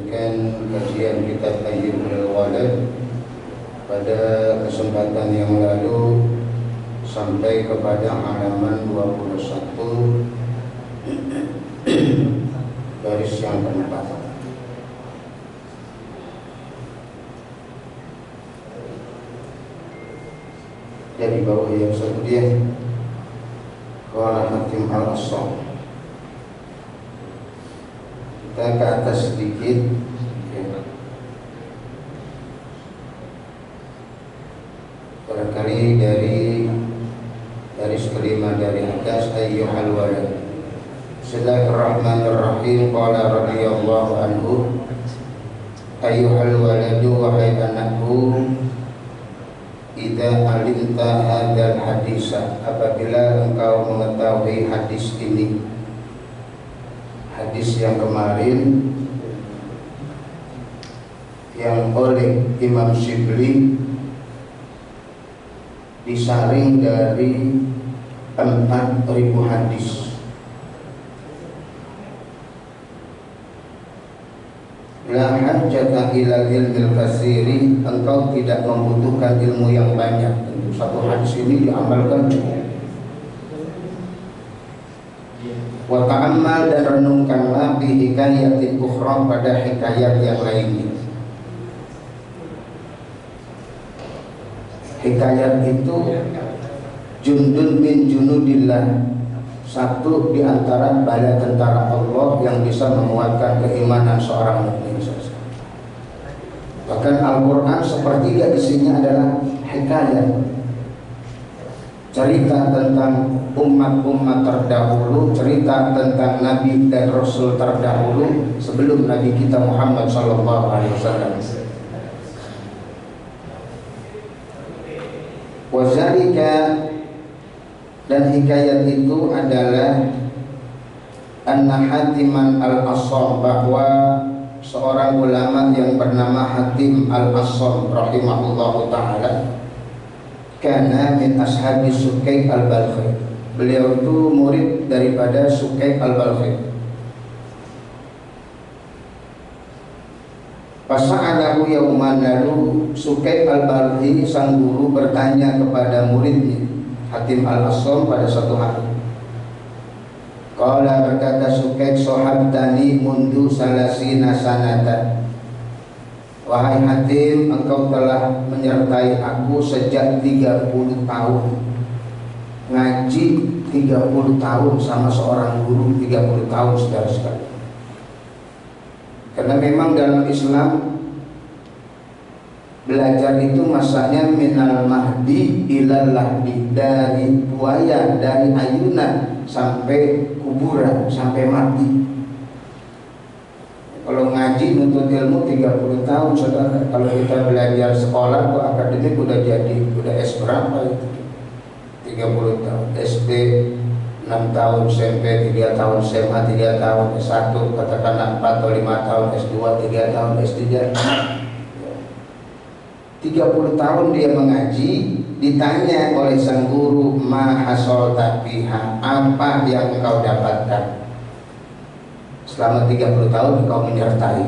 melanjutkan kajian kitab Ayyubul Walad. Pada kesempatan yang lalu sampai kepada halaman 21 garis yang keempat. Dari bawah yang kemudian Qala Hakim Al-Asam. Kita ke atas sedikit ya. Barangkali dari garis kelima dari atas, ayyuhal walad. Bismillahirrahmanirrahim. Qala radhiyallahu anhu, ayyuhal waladu, wahai anakku, idza alimta hadzal hadisa, apabila engkau mengetahui hadis ini, hadis yang kemarin yang oleh Imam Shibli disaring dari 4.000 hadis. La hajjata ila ilmil katsiri, engkau tidak membutuhkan ilmu yang banyak. Untuk satu hadis ini diamalkan cukup. Wa ta'ammal, dan renungkanlah bi hikayatin ukhra, pada hikayat yang lainnya. Hikayat itu jundun min junudillah, satu di antara bala tentara Allah yang bisa menguatkan keimanan seorang mukmin. Bahkan Al-Quran sepertiga isinya adalah hikayat, cerita tentang umat-umat terdahulu, cerita tentang Nabi dan Rasul terdahulu sebelum Nabi kita Muhammad SAW. Wazalika, dan hikayat itu adalah anna Hatiman Al-Assam, bahwa seorang ulama yang bernama Hatim Al-Assam rahimahullahu ta'ala kana min ashabi Sukayk Al-Balkhi, beliau itu murid daripada Sukayk Al-Balkhi. Fasa'alahu yawman, lalu Sukayk Al-Balkhi sang guru bertanya kepada muridnya Hatim Al-Assam pada suatu hari. Qala, berkata Sukayk, sohabtani mundu salasina sanatan, wahai Hatim, engkau telah menyertai aku sejak 30 tahun. Ngaji 30 tahun sama seorang guru, 30 tahun saudara-saudara. Karena memang dalam Islam belajar itu masanya minal mahdi ilal lahdi, dari buaya, dari ayunan sampai kuburan, sampai mati. Kalau ngaji nuntut ilmu 30 tahun saudara. Kalau kita belajar sekolah atau akademik udah S berapa itu? 30 tahun. SD 6 tahun, SMP 3 tahun, SMA 3 tahun, S1 katakanlah 4 atau 5 tahun, S2 3 tahun, S3 30 tahun dia mengaji. Ditanya oleh sang guru, ma hasolta biha, apa yang engkau dapatkan selama 30 tahun engkau menyertai.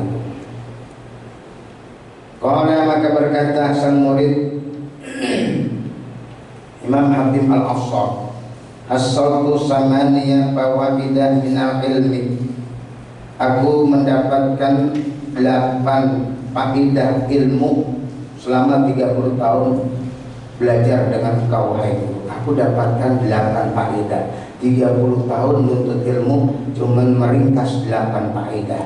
Qala, maka berkata sang murid Imam Hatim Al-Assam, hasoltu samaniya fawabidah minal ilmi, aku mendapatkan 8 faedah ilmu selama 30 tahun belajar dengan engkau wahai guru. Aku dapatkan 8 faedah. 30 tahun menuntut ilmu cuman meringkas 8 faedah.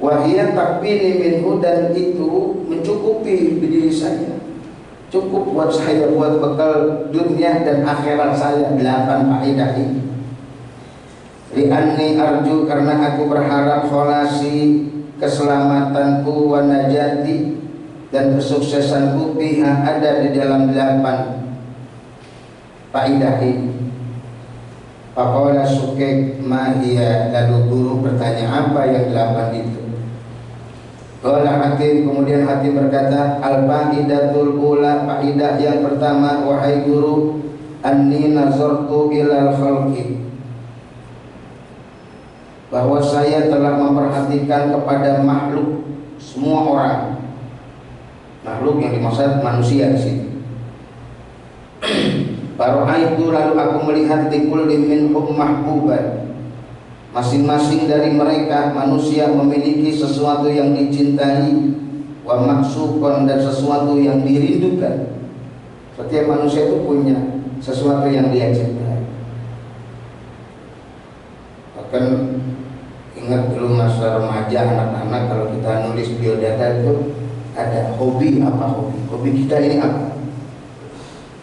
Wahia takbini minhu, dan itu mencukupi diri saya, cukup buat saya, buat bekal dunia dan akhirat saya 8 faedah ini. Li'anni arju, karena aku berharap kholasi, keselamatanku, wa najati, dan kesuksesanku, biha, ada di dalam 8 faedah ini. Faqala Sukayk, ma hiya, lalu guru bertanya, apa yang 8 itu? Qala Hatim, kemudian Hatim berkata, al-fa'idatul ula, faedah yang pertama, wahai guru, anni nazartu ilal khalqi, bahwa saya telah memperhatikan kepada makhluk, semua orang. Makhluk yang dimaksud manusia di sini. Fara'aitu, lalu aku melihat likulli minhum mahbuban, masing-masing dari mereka manusia memiliki sesuatu yang dicintai, wa maksukon, dan sesuatu yang dirindukan. Setiap manusia itu punya sesuatu yang dia cintai. Bahkan ingat dulu masa remaja, anak-anak kalau kita nulis biodata itu ada hobi apa, hobi kita ini apa,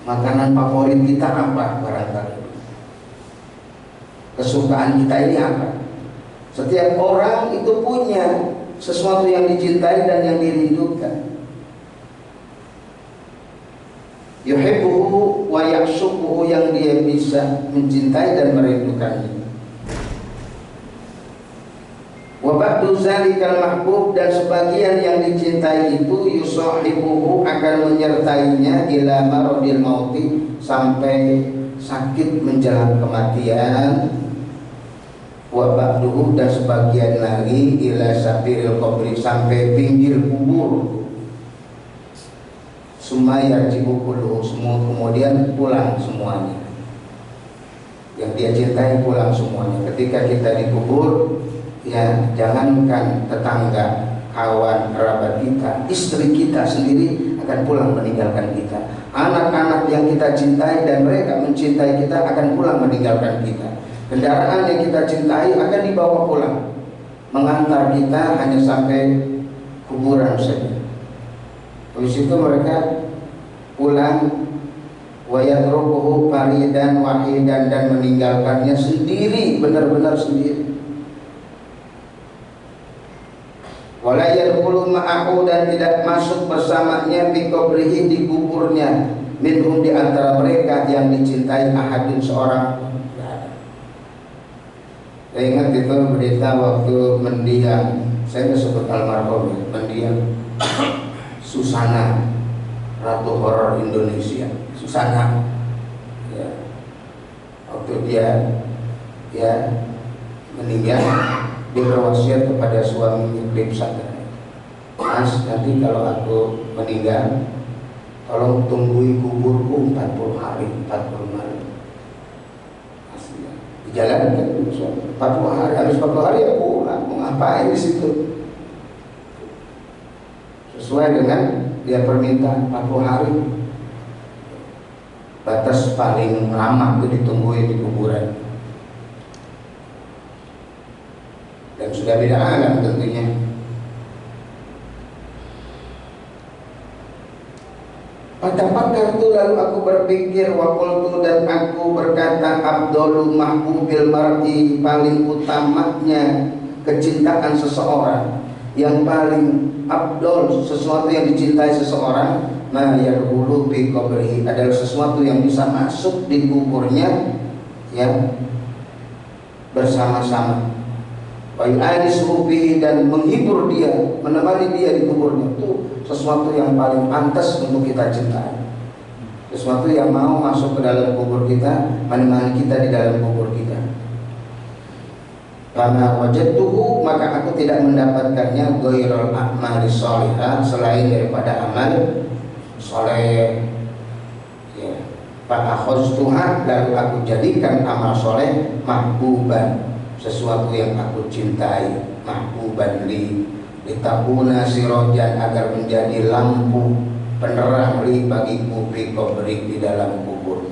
makanan favorit kita apa, barangkali kesukaan kita ini apa. Setiap orang itu punya sesuatu yang dicintai dan yang dirindukan. Yuhibbuhu wa yahshubuhu, yang dia bisa mencintai dan merindukannya. Wa ba'du zalikal mahbub, dan sebagian yang dicintai itu yusahibuhu, akan menyertainya ila maradil mauti, sampai sakit menjelang kematian. Wa ba'duhu, dan sebagian lagi ila sabiril qabri, sampai pinggir kubur. Summa yarji'u kulluhu, semua kemudian pulang semuanya. Yang dia cintai pulang semuanya. Ketika kita dikubur, ya jangankan tetangga, kawan, kerabat kita, istri kita sendiri akan pulang meninggalkan kita. Anak-anak yang kita cintai dan mereka mencintai kita akan pulang meninggalkan kita. Kendaraan yang kita cintai akan dibawa pulang, mengantar kita hanya sampai kuburan saja. Habis itu mereka pulang, wa yatrukuhu faridan wahidan, dan meninggalkannya sendiri, benar-benar sendiri. Wala yadkhulu ma'ahu, dan tidak masuk bersamanya fi qabrihi, di kuburnya, minhum, di antara mereka yang dicintai, ahadun, seorang. Saya ingat itu berita waktu mendiang, saya sebut almarhum, mendiang Susana, ratu horor Indonesia, Susana. Ya. Waktu dia meninggal, dia berwasiat kepada suaminya, Beb Sadra, Mas, nanti kalau aku meninggal, tolong tunggui kuburku 40 hari, 40 malam. Aslinya dijalankan 40 hari, habis 40 hari ya pulang. Mau ngapain di situ? Sesuai dengan dia permintaan 40 hari. Batas paling lama itu ditungguin di kuburan. Dan sudah beda alam tentunya. Fatafakkartu, lalu aku berpikir, wa qultu, dan aku berkata, afdhalu mahbubil mar'i, paling utamanya kecintaan seseorang, yang paling afdol, sesuatu yang dicintai seseorang, ma yadkhulu bi qabrihi, adalah sesuatu yang bisa masuk di kuburnya, ya, bersama-sama. Wa yu'anisuhu bihi, dan menghibur dia, menemani dia di kuburnya. Itu sesuatu yang paling pantas untuk kita cintai. Sesuatu yang mau masuk ke dalam kubur kita, menemani kita di dalam kubur kita. Karena wajadtuhu, maka aku tidak mendapatkannya, ghairul a'mali sholihah, selain daripada amal soleh. Ya. Fa akhadtuha, lalu aku jadikan amal soleh mahbuban, sesuatu yang aku cintai, mahbuban li, litakuna sirojan, agar menjadi lampu penerang li bagiku fi qabri, di dalam kubur.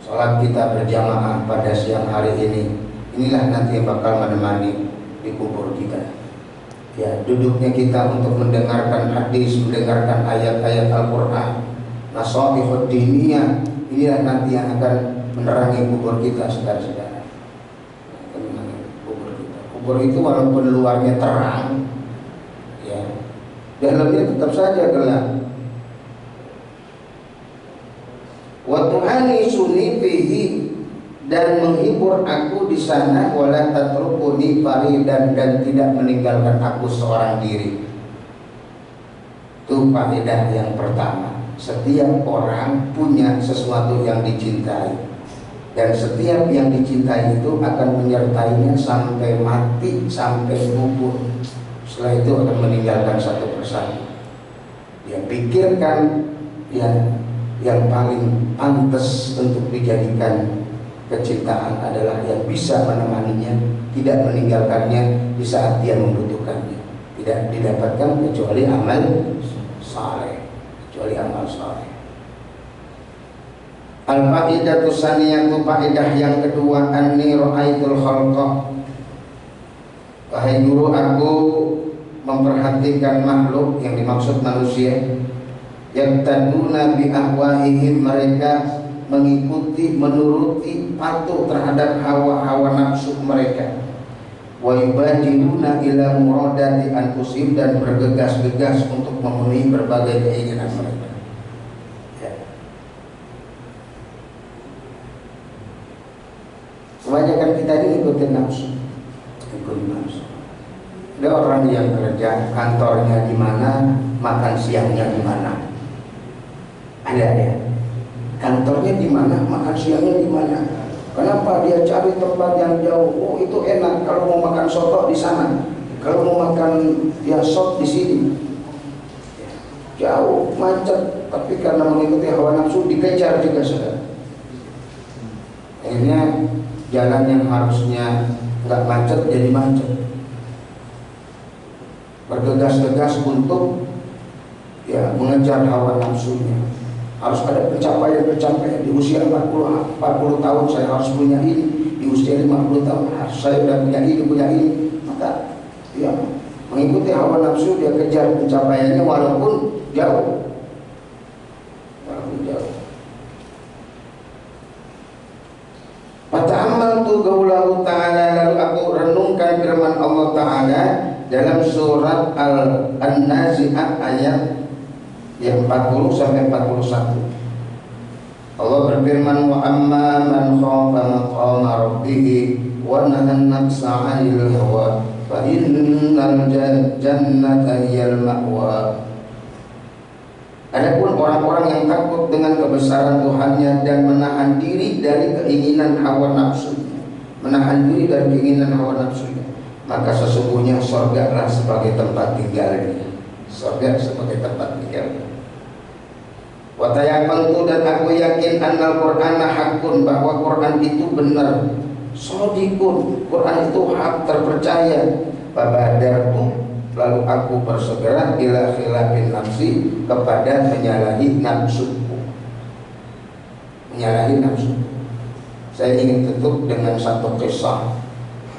Salat kita berjamaah pada siang hari ini, inilah nanti yang bakal menemani di kubur kita. Ya, duduknya kita untuk mendengarkan hadis, mendengarkan ayat-ayat Al-Quran, nasihah diniyah, inilah nanti yang akan menerangi kubur kita, saudara-saudara. Kubur itu walaupun luarnya terang, ya, dalamnya tetap saja gelap. Wa tu'anisuni fihi, dan menghibur aku di sana, wala tatrukuni faridan, dan tidak meninggalkan aku seorang diri. Itu faedah yang pertama. Setiap orang punya sesuatu yang dicintai dan setiap yang dicintai itu akan menyertainya sampai mati, sampai gugur. Setelah itu akan meninggalkan satu persatu. Dia pikirkan yang paling pantas untuk dijadikan kecintaan adalah yang bisa menemaninya, tidak meninggalkannya di saat dia membutuhkannya. Tidak didapatkan kecuali amal saleh, Al-faidatu saniyatu, faedah yang kedua, anni ra'aitul khalqa. Wahai guru, aku memperhatikan makhluk, yang dimaksud manusia, yang taduna bi ahwaihim, mereka mengikuti, menuruti, patuh terhadap hawa-hawa nafsu mereka. Wa yubadiruna ila muradati anfusihim, dan bergegas-gegas untuk memenuhi berbagai keinginan mereka. Ya. Kebanyakan kita ini ikutin nafsu. Ada orang yang kerja, kantornya di mana, makan siangnya di mana. Ada ya. Kantornya di mana, makan siangnya di mana. Kenapa dia cari tempat yang jauh? Oh, itu enak. Kalau mau makan soto di sana, kalau mau makan sop di sini. Jauh, macet. Tapi karena mengikuti hawa nafsu, dikejar juga saudara. Akhirnya jalan yang harusnya nggak macet jadi macet. Bergegas-gegas untuk mengejar hawa nafsunya. Harus ada pencapaian di usia 40 tahun saya harus punya ini, di usia 50 tahun saya sudah punya ini, maka mengikuti hawa nafsu, dia kejar pencapaiannya walaupun jauh. Fata'ammaltu qaulahu ta'ala, lalu aku renungkan firman Allah Ta'ala dalam surat An-Nazi'at ayat yang 40 sampai 41. Allah berfirman, wa amma man khafa maqama rabbih wa nahan nafsa 'anil hawa fa innal jannata hiyal ma'wa. Adapun orang-orang yang takut dengan kebesaran Tuhannya dan menahan diri dari keinginan hawa nafsunya, maka sesungguhnya surga adalah sebagai tempat tinggalnya. Wa tayaqqantu, dan aku yakin annal Qur'ana haqqun, bahwa Quran itu benar. Shadiqun, Quran itu hak, terpercaya. Fabadartu, lalu aku bersegera ila khilafin nafsi, kepada menyalahi nafsuku. Saya ingin tutup dengan satu kisah.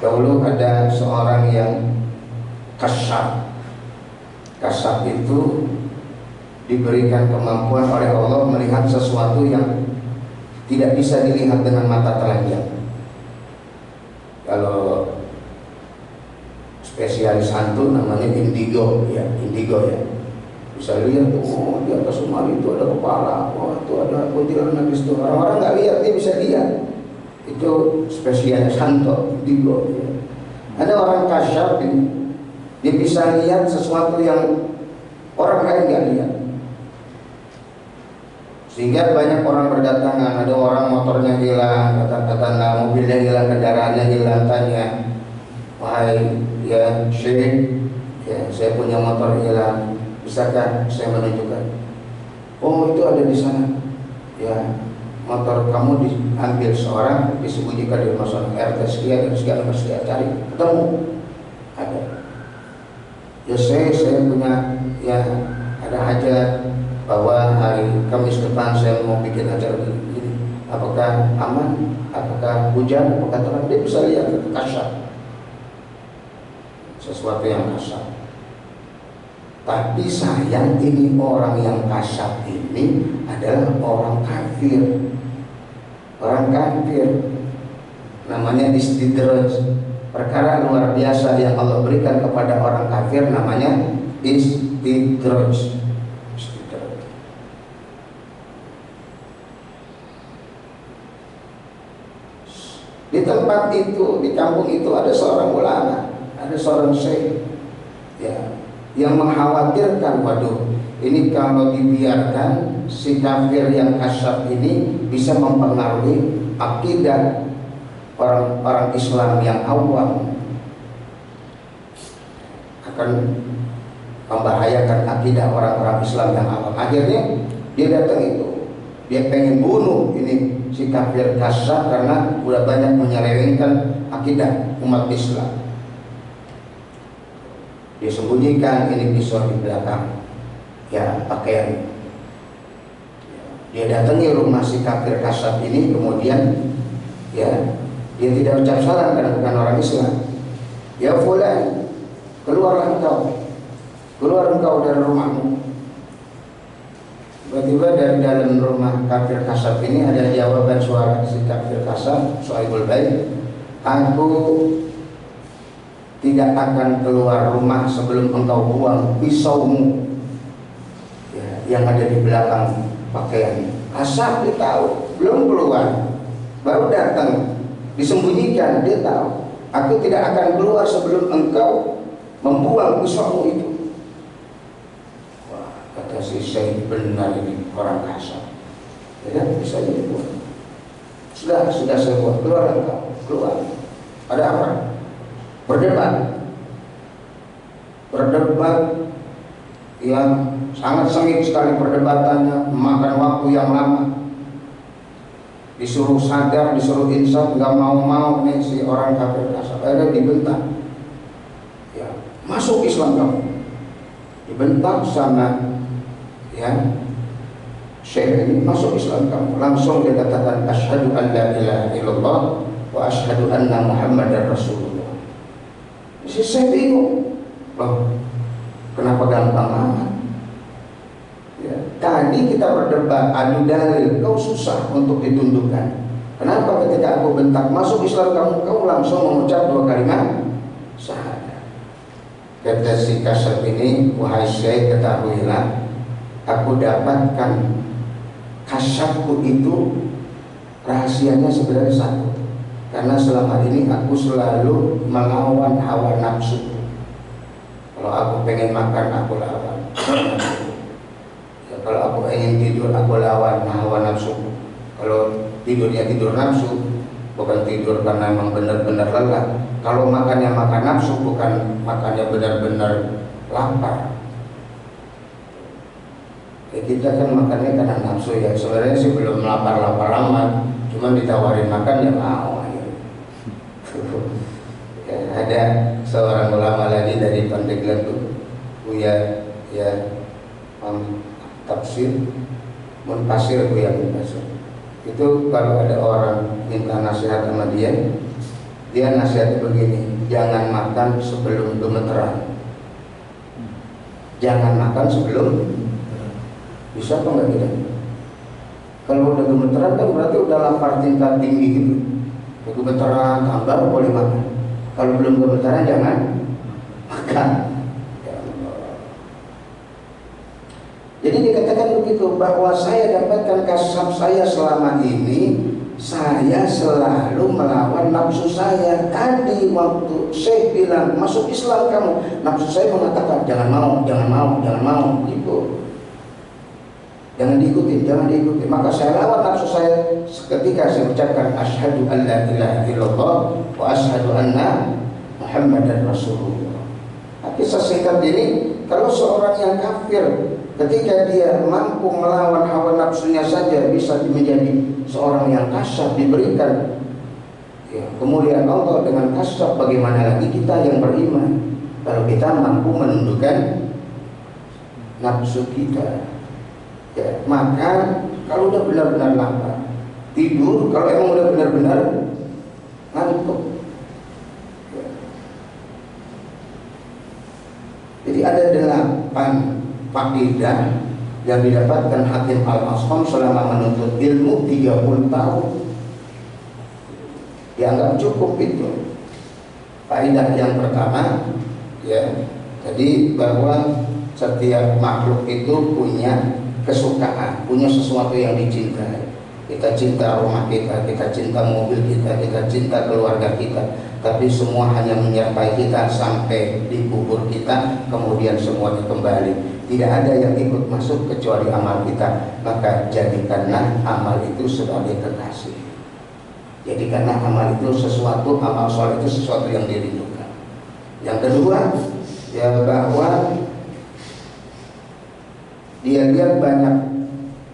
Dahulu ada seorang yang kasyaf. Kasyaf itu diberikan kemampuan oleh Allah melihat sesuatu yang tidak bisa dilihat dengan mata telanjang. Kalau spesialis hantu namanya indigo ya. Bisa lihat tuh, di atas rumah itu ada kepala, itu ada kuntilanak di situ. Orang-orang nggak lihat, dia bisa lihat. Itu spesialis hantu, indigo ya. Ada orang kasyaf ini, dia bisa lihat sesuatu yang orang lain nggak lihat. Sehingga banyak orang berdatangan. Ada orang motornya hilang, kata-kata mobilnya hilang, kendaraannya hilang, tanya, wahai Syekh, saya punya motor hilang, bisakah saya menunjukkan? Oh, itu ada di sana. Motor kamu diambil seorang, disembunyikan di rumah sana, RT sekian dan sekian, cari, ketemu, ada. Saya punya ada hajat, bahwa hari Kamis depan saya mau bikin acara begini. Apakah aman? Apakah hujan? Apakah terang? Dia bisa lihat kasyaf, sesuatu yang kasyaf. Tapi sayang, ini orang yang kasyaf ini adalah orang kafir. Namanya istidraj. Perkara luar biasa yang Allah berikan kepada orang kafir namanya istidraj. Di tempat itu, di kampung itu ada seorang ulama, ada seorang syekh yang mengkhawatirkan, waduh, ini kalau dibiarkan si kafir yang kasyaf ini bisa mempengaruhi akidah orang Islam yang awam, akan membahayakan akidah orang-orang Islam yang awam. Akhirnya dia datang itu, dia pengen bunuh ini si kafir Kasyaf karena udah banyak menyelewengkan akidah umat Islam. Dia sembunyikan ini pisau di belakang ya pakaian. Dia datangi rumah si kafir Kasyaf ini, kemudian ya dia tidak ucap salam karena bukan orang Islam. Ya fulan, keluarlah engkau, keluar engkau dari rumahmu. Tiba-tiba dari dalam rumah kafir Kasyaf ini ada jawaban suara si kafir Kasyaf, Suhaibul Bait, aku tidak akan keluar rumah sebelum engkau buang pisaumu ya, yang ada di belakang pakaian. Kasyaf dia tahu, belum keluar, baru datang, disembunyikan. Dia tahu, aku tidak akan keluar sebelum engkau membuang pisaumu itu. Wah, kata si Syekh, benar ini orang Kasyaf. Ya, bisa dibuat. Sudah saya buat, keluar engkau, keluar. Ada apa? Berdebat yang sangat sengit sekali perdebatannya, memakan waktu yang lama. Disuruh sadar, disuruh insaf, nggak mau nih si orang kafir Kasyaf. Akhirnya dibentak. Ya, masuk Islam kamu. Dibentak sama ya Syekh ini, masuk Islam kamu. Langsung dia katakan asyhadu an la ilaha illallah wa asyhadu anna Muhammadar Rasulullah. Si Syekh bingung, loh, kenapa gampang amat? Ya, tadi kita berdebat adu dalil, kau susah untuk ditundukkan. Kenapa ketika aku bentak masuk Islam kamu, kau langsung mengucap 2 kalimat syahadat? Kata si Kasyaf ini, wahai Syekh, ketahuilah, aku dapatkan kasyafku itu rahasianya sebenarnya satu. Karena selama ini aku selalu melawan hawa nafsu. Kalau aku pengen makan, aku lawan ya, kalau aku ingin tidur, aku lawan hawa nafsu. Kalau tidurnya tidur nafsu, bukan tidur karena memang benar-benar lelah. Kalau makannya makan nafsu, bukan makannya benar-benar lapar. Ya, kita kan makannya karena nafsu ya. Sebenarnya sih belum lapar-lapar amat, cuma ditawarin makan ya mau. Ya, ada seorang ulama lagi dari Pandeglang tuh, Buya ya tafsir Munfasir, Buya Munfasir. Itu kalau ada orang minta nasihat sama dia nasihatnya begini, jangan makan sebelum gemeteran. Jangan makan sebelum, bisa apa enggak kita? Kalau udah gemeteran kan berarti udah lapar tingkat tinggi gitu. Gemeteran tambah boleh makan. Kalau belum gemeteran jangan makan. Jadi dikatakan begitu, bahwa saya dapatkan Kasyaf saya selama ini, saya selalu melawan nafsu saya. Tadi waktu Syekh bilang masuk Islam kamu, nafsu saya mengatakan jangan mau gitu. Jangan diikuti. Maka saya lawan nafsu saya ketika saya ucapkan asyhadu an la ilaha illallah wa asyhadu anna Muhammadar Rasulullah. Kisah singkat ini, kalau seorang yang kafir ketika dia mampu melawan hawa nafsunya saja bisa menjadi seorang yang Kasyaf, diberikan ya, kemuliaan Allah dengan Kasyaf, bagaimana lagi kita yang beriman kalau kita mampu menundukkan nafsu kita. Ya, maka kalau udah benar-benar lapar, tidur. Kalau emang udah benar-benar ngantuk ya. Jadi ada 8 faedah yang didapatkan Hakim Al-Asqam selama menuntut ilmu 30 tahun. Dianggap cukup itu. Faedah yang pertama ya, jadi bahwa setiap makhluk itu punya kesukaan, punya sesuatu yang dicintai. Kita cinta rumah kita cinta mobil kita cinta keluarga kita, tapi semua hanya menyertai kita sampai di kubur kita, kemudian semuanya kembali. Tidak ada yang ikut masuk kecuali amal kita. Maka jadikanlah amal itu sebagai kekasih. Jadi karena amal itu sesuatu, amal soleh itu sesuatu yang dirindukan. Yang kedua, ya bahwa dia lihat banyak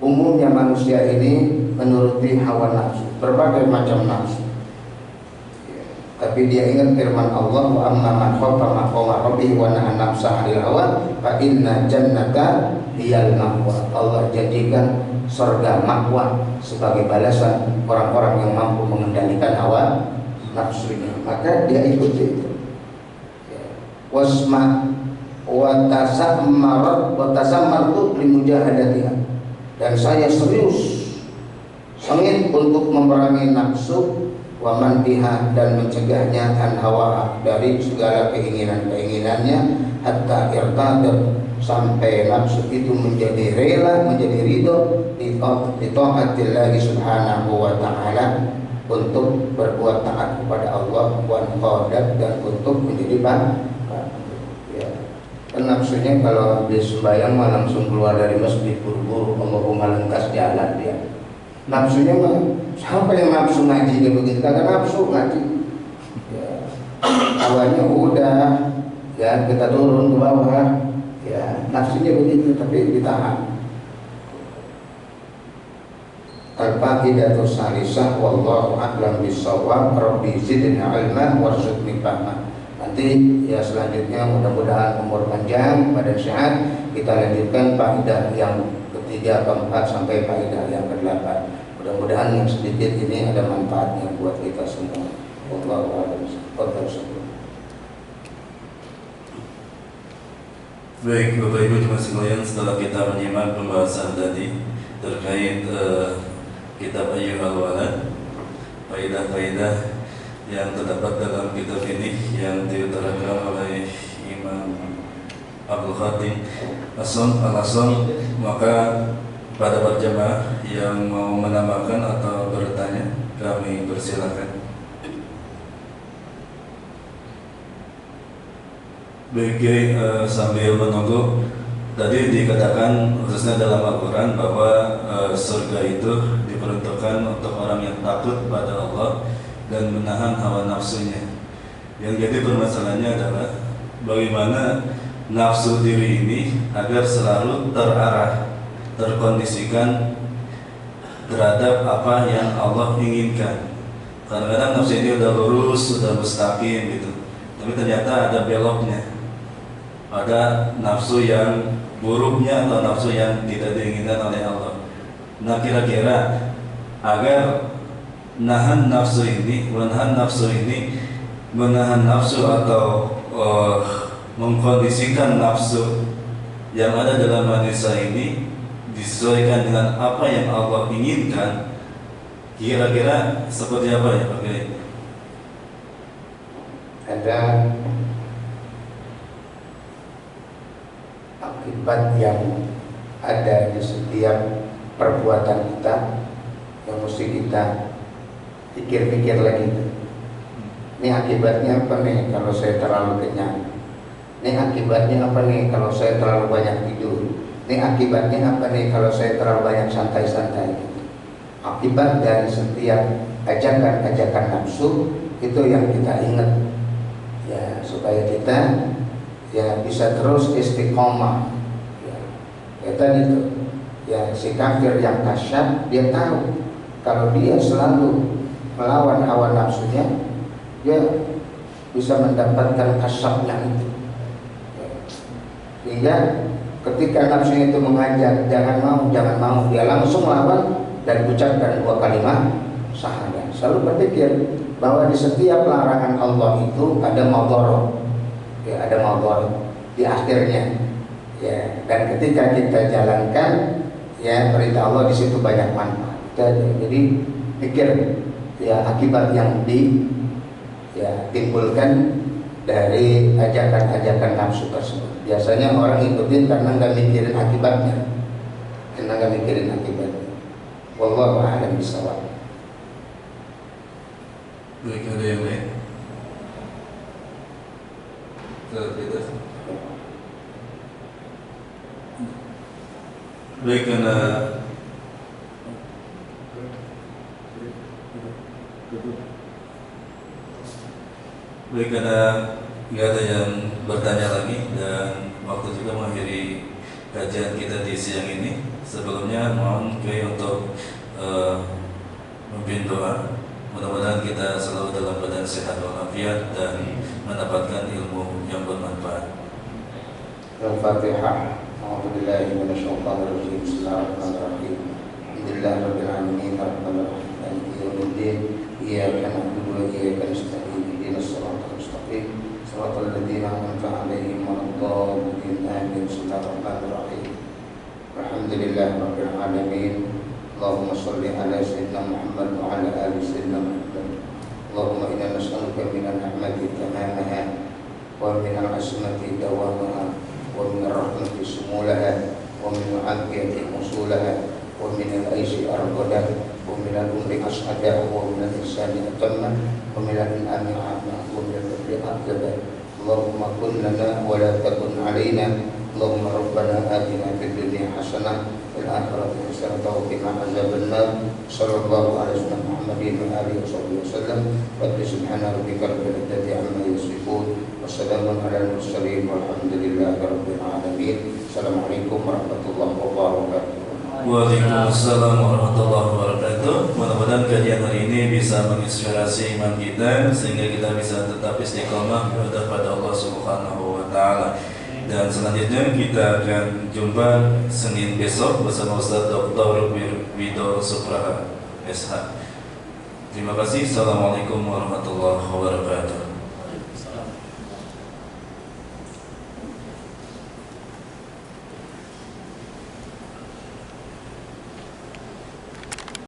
umumnya manusia ini menuruti hawa nafsu, berbagai macam nafsu. Tapi dia ingat firman Allah, wa amma man khafa maqama rabbih wa nahaa nafsa 'anil hawa fa inna jannata hiyal ma'wa. Allah jadikan surga ma'wa sebagai balasan orang-orang yang mampu mengendalikan hawa nafsunya. Maka dia ikuti itu. Wasma wa tasammartu limujahadatiha. Dan saya serius sengit untuk memerangi nafsu wa mantiha dan mencegahnya an hawa dari segala keinginan-keinginannya hatta irtadat sampai nafsu itu menjadi rela, menjadi ridho di taatillah subhanahu wa ta'ala untuk berbuat taat kepada Allah wa qadat dan untuk menjadi ya. Dan nafsunya kalau habis sembahyang mah langsung keluar dari masjid buru-buru Allahumma lintas jalan dia. Nafsunya mah siapa yang nafsu ngaji dia begitu, kagak nafsu ngaji. Ya. Awalnya udah ya kita turun ke bawah. Ya, nafsunya begitu tapi ditahan. Al-Faqidatu Salisah wallahu a'lam bissawab. Rabbi zidna ilma warzuqni fahma. Nanti ya selanjutnya mudah-mudahan umur panjang pada sehat. Kita lanjutkan faedah yang ketiga, keempat sampai faedah yang kedelapan. Mudah-mudahan yang sedikit ini ada manfaatnya buat kita semua. Wallahu a'lam bissawab. Baik, Bapak Ibu jemaah sekalian, setelah kita menyimak pembahasan tadi terkait kitab Ayyuhal Walad, faedah-faedah yang terdapat dalam kitab ini yang diutarakan oleh Imam Abdul Khatim Al-Hasan, maka pada berjamaah yang mau menambahkan atau bertanya, kami persilakan. Baik, sambil menunggu, tadi dikatakan khususnya dalam Al-Quran bahwa surga itu diperuntukkan untuk orang yang takut pada Allah dan menahan hawa nafsunya. Yang jadi permasalahannya adalah bagaimana nafsu diri ini agar selalu terarah, terkondisikan terhadap apa yang Allah inginkan. Kadang-kadang nafsu ini udah lurus, sudah mustaqim gitu, tapi ternyata ada beloknya. Ada nafsu yang buruknya atau nafsu yang tidak diinginkan oleh Allah. Nah, kira-kira agar menahan nafsu atau mengkondisikan nafsu yang ada dalam manusia ini disesuaikan dengan apa yang Allah inginkan, kira-kira seperti apa ya Pak Kiai? Ada akibat yang ada di setiap perbuatan kita yang mesti kita pikir-pikir lagi. Ini akibatnya apa nih kalau saya terlalu kenyang? Ini akibatnya apa nih kalau saya terlalu banyak tidur? Ini akibatnya apa nih kalau saya terlalu banyak santai-santai? Akibat dari setiap ajakan-ajakan nafsu itu yang kita ingat, ya, supaya kita ya bisa terus istiqomah. Ya tadi itu, ya si kafir yang kasyaf dia tahu kalau dia selalu melawan hawa nafsunya, dia bisa mendapatkan kasyafnya itu. Sehingga ketika nafsunya itu mengajak jangan mau, dia langsung lawan dan ucapkan dua kalimat syahadat. Selalu berpikir bahwa di setiap larangan Allah itu ada madharah. Ya, ada madharah di akhirnya. Ya, dan ketika kita jalankan ya perintah Allah, di situ banyak manfaat. Jadi pikir ya akibat yang timbulkan dari ajakan-ajakan nafsu tersebut. Biasanya orang ikutin karena nggak mikirin akibatnya, Wallahu a'lam bishawab. Baik, ada yang lain? Tidak. Baik, karena Baik, karena nggak ada yang bertanya lagi dan waktu juga mengakhiri kajian kita di siang ini. Sebelumnya mohon Kiai untuk memimpin doa. Mudah-mudahan kita selalu dalam badan sehat walafiat dan mendapatkan ilmu yang bermanfaat. Al-Fatihah. A'udzubillahi minasyaitonir rajim. Bismillahirrahmanirrahim. Alhamdulillahirabbil alamin arrahmanir rahim maliki yaumiddin. Iyyaka na'budu wa iyyaka nasta'in. Ihdinas siratal mustaqim. Shiratal ladzina an'amta 'alaihim ghairil maghdubi 'alaihim waladdallin. Alhamdulillahirabbil alamin. Allahumma shalli ala sayyidina Muhammad wa ala ali sayyidina Muhammad. Allahumma inna nas'aluka minan ni'mati tamamaha wa minal asmati dawamaha wa minar rahmati sumulaha wa min al-afiyati musulaha wa min al-aisi arqadah wa min al-umri as'adah wa min al-ihsani atamma wa min al-in'ami amma wa min al-fadli aqlabah. Allahumma kun lana wa la takun alaina. Allahumma rabbana atina fid dunya hasanah fil akhirati hasanah wa qina azabannar. Sallallahu alaihi wasallam Muhammadin wa alihi wasallam. Wa subhana rabbika rabbil izzati amma yasifun. Wassalamun ala mursalin walhamdulillahi rabbil alamin. Assalamualaikum warahmatullahi wabarakatuh. Waalaikumsalam warahmatullahi wabarakatuh. Mudah-mudahan kajian hari ini bisa menginspirasi iman kita sehingga kita bisa tetap istiqomah beribadah pada Allah Subhanahu wa taala. Dan selanjutnya kita akan jumpa Senin besok bersama Ustaz Dr. Wido Supraha SH. Terima kasih. Assalamualaikum warahmatullahi wabarakatuh.